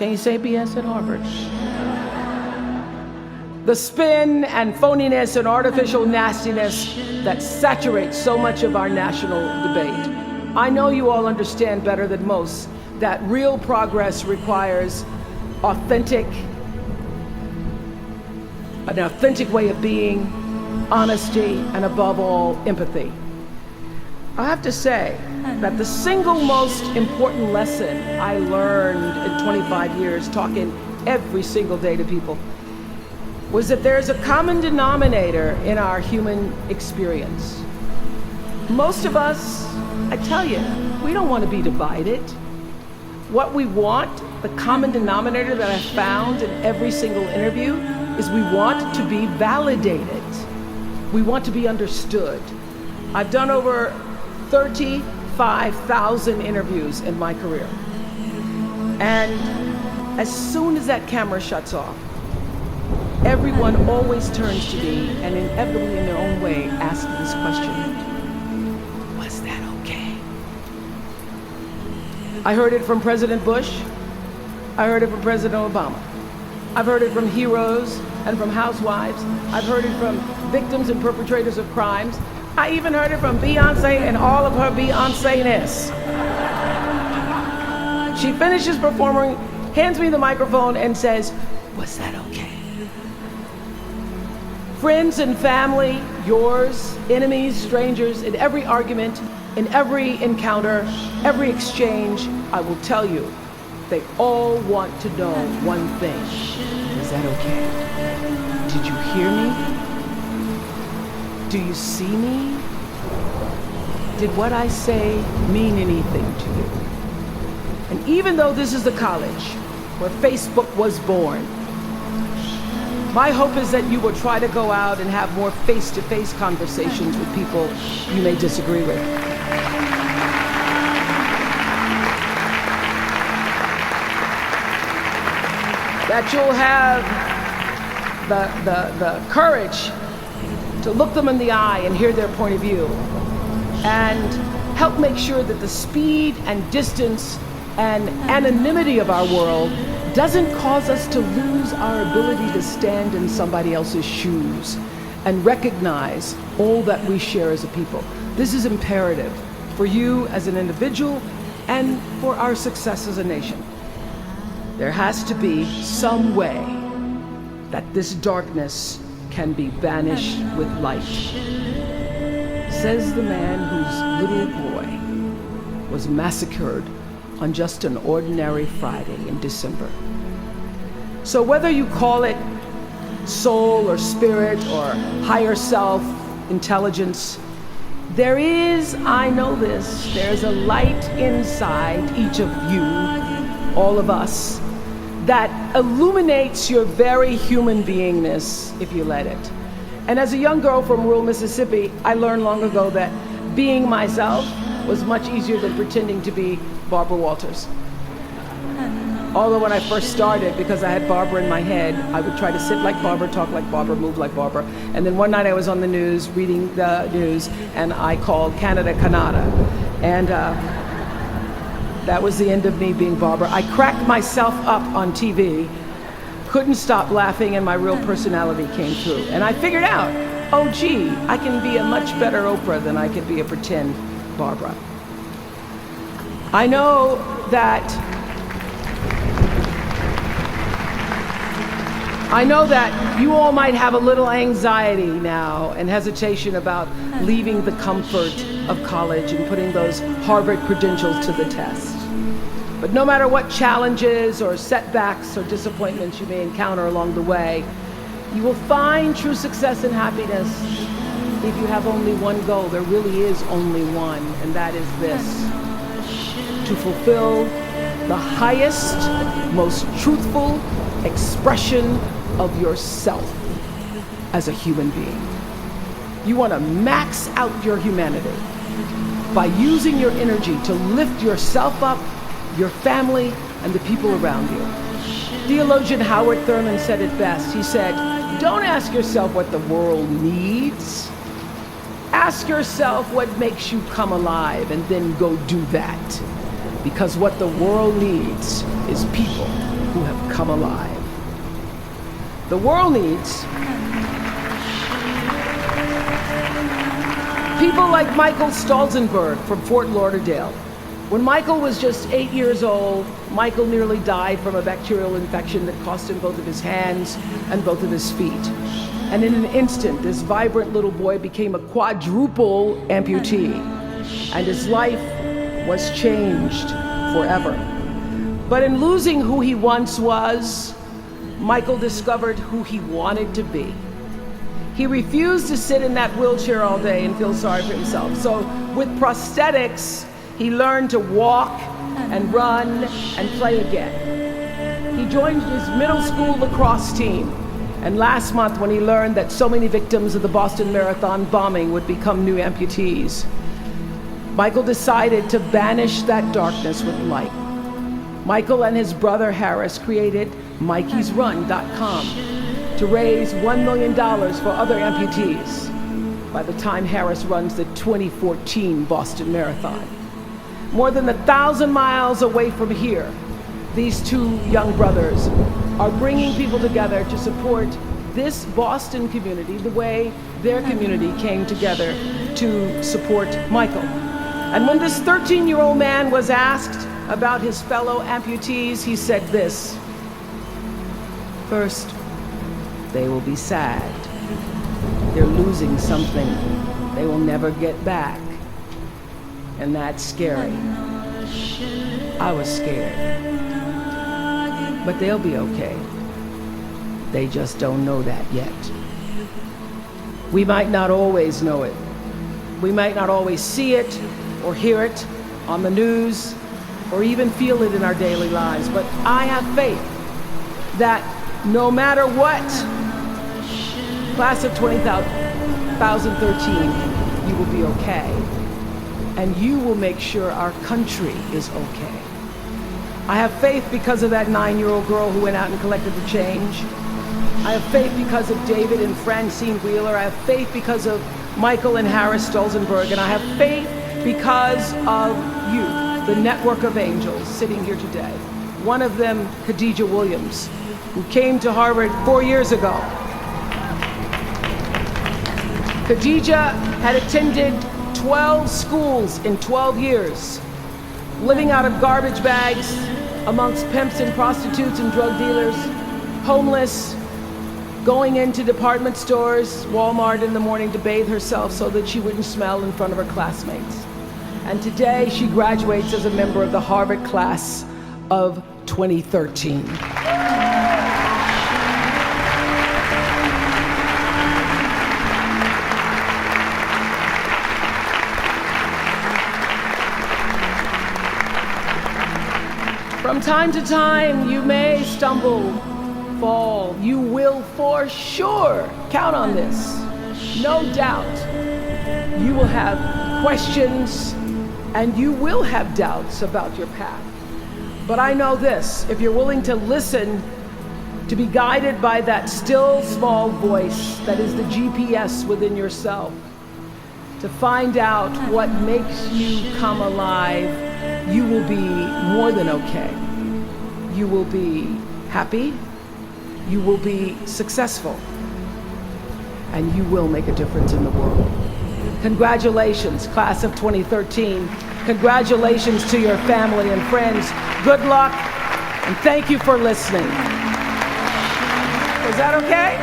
Can you say BS at Harvard? The spin and phoniness and artificial nastiness that saturates so much of our national debate. I know you all understand better than most that real progress requires an authentic way of being, honesty, and above all, empathy. I have to say that the single most important lesson I learned in 25 years talking every single day to people was that there's a common denominator in our human experience. Most of us, I tell you, we don't want to be divided. What we want, the common denominator that I found in every single interview, is we want to be validated. We want to be understood. I've done over 35,000 interviews in my career. And as soon as that camera shuts off, everyone always turns to me and inevitably in their own way asks this question: was that okay? I heard it from President Bush. I heard it from President Obama. I've heard it from heroes and from housewives. I've heard it from victims and perpetrators of crimes. I even heard it from Beyonce and all of her Beyonce-ness. She finishes performing, hands me the microphone and says, was that okay? Friends and family, yours, enemies, strangers, in every argument, in every encounter, every exchange, I will tell you, they all want to know one thing. Is that okay? Did you hear me? Do you see me? Did what I say mean anything to you? And even though this is the college where Facebook was born, my hope is that you will try to go out and have more face-to-face conversations with people you may disagree with. That you'll have the courage to look them in the eye and hear their point of view, and help make sure that the speed and distance and anonymity of our world doesn't cause us to lose our ability to stand in somebody else's shoes and recognize all that we share as a people. This is imperative for you as an individual and for our success as a nation. There has to be some way that this darkness can be banished with light. Says the man whose little boy was massacred on just an ordinary Friday in December. So whether you call it soul or spirit or higher self, intelligence, there is, I know this, there's a light inside each of you, all of us, that illuminates your very human beingness if you let it. And as a young girl from rural Mississippi, I learned long ago that being myself was much easier than pretending to be Barbara Walters. Although when I first started, because I had Barbara in my head, I would try to sit like Barbara, talk like Barbara, move like Barbara. And then one night I was on the news, reading the news, and I called Canada Canada. And that was the end of me being Barbara. I cracked myself up on TV, couldn't stop laughing, and my real personality came through. And I figured out, oh gee, I can be a much better Oprah than I could be a pretend Barbara. I know that you all might have a little anxiety now and hesitation about leaving the comfort of college and putting those Harvard credentials to the test. But no matter what challenges or setbacks or disappointments you may encounter along the way, you will find true success and happiness if you have only one goal. There really is only one, and that is this: to fulfill the highest, most truthful expression of yourself as a human being. You want to max out your humanity by using your energy to lift yourself up, your family, and the people around you. Theologian Howard Thurman said it best. He said, don't ask yourself what the world needs. Ask yourself what makes you come alive, and then go do that. Because what the world needs is people who come alive. The world needs people like Michael Stolzenberg from Fort Lauderdale. When Michael was just 8 years old, Michael nearly died from a bacterial infection that cost him both of his hands and both of his feet. And in an instant, this vibrant little boy became a quadruple amputee, and his life was changed forever. But in losing who he once was, Michael discovered who he wanted to be. He refused to sit in that wheelchair all day and feel sorry for himself. So with prosthetics, he learned to walk and run and play again. He joined his middle school lacrosse team. And last month, when he learned that so many victims of the Boston Marathon bombing would become new amputees, Michael decided to banish that darkness with light. Michael and his brother Harris created MikeysRun.com to raise $1 million for other amputees by the time Harris runs the 2014 Boston Marathon. More than 1,000 miles away from here, these two young brothers are bringing people together to support this Boston community the way their community came together to support Michael. And when this 13-year-old man was asked about his fellow amputees, he said this: first, they will be sad. They're losing something they will never get back. And that's scary. I was scared. But they'll be okay. They just don't know that yet. We might not always know it. We might not always see it or hear it on the news or even feel it in our daily lives. But I have faith that no matter what, class of 2013, you will be okay. And you will make sure our country is okay. I have faith because of that 9-year-old girl who went out and collected the change. I have faith because of David and Francine Wheeler. I have faith because of Michael and Harris Stolzenberg. And I have faith because of you, the network of angels sitting here today. One of them, Khadijah Williams, who came to Harvard 4 years ago. Khadijah had attended 12 schools in 12 years, living out of garbage bags amongst pimps and prostitutes and drug dealers, homeless, going into department stores, Walmart in the morning to bathe herself so that she wouldn't smell in front of her classmates. And today she graduates as a member of the Harvard class of 2013. From time to time, you may stumble, fall. You will for sure count on this. No doubt. You will have questions and you will have doubts about your path. But I know this: if you're willing to listen, to be guided by that still small voice that is the GPS within yourself, to find out what makes you come alive, you will be more than okay. You will be happy, you will be successful, and you will make a difference in the world. Congratulations, class of 2013. Congratulations to your family and friends. Good luck, and thank you for listening. Is that okay?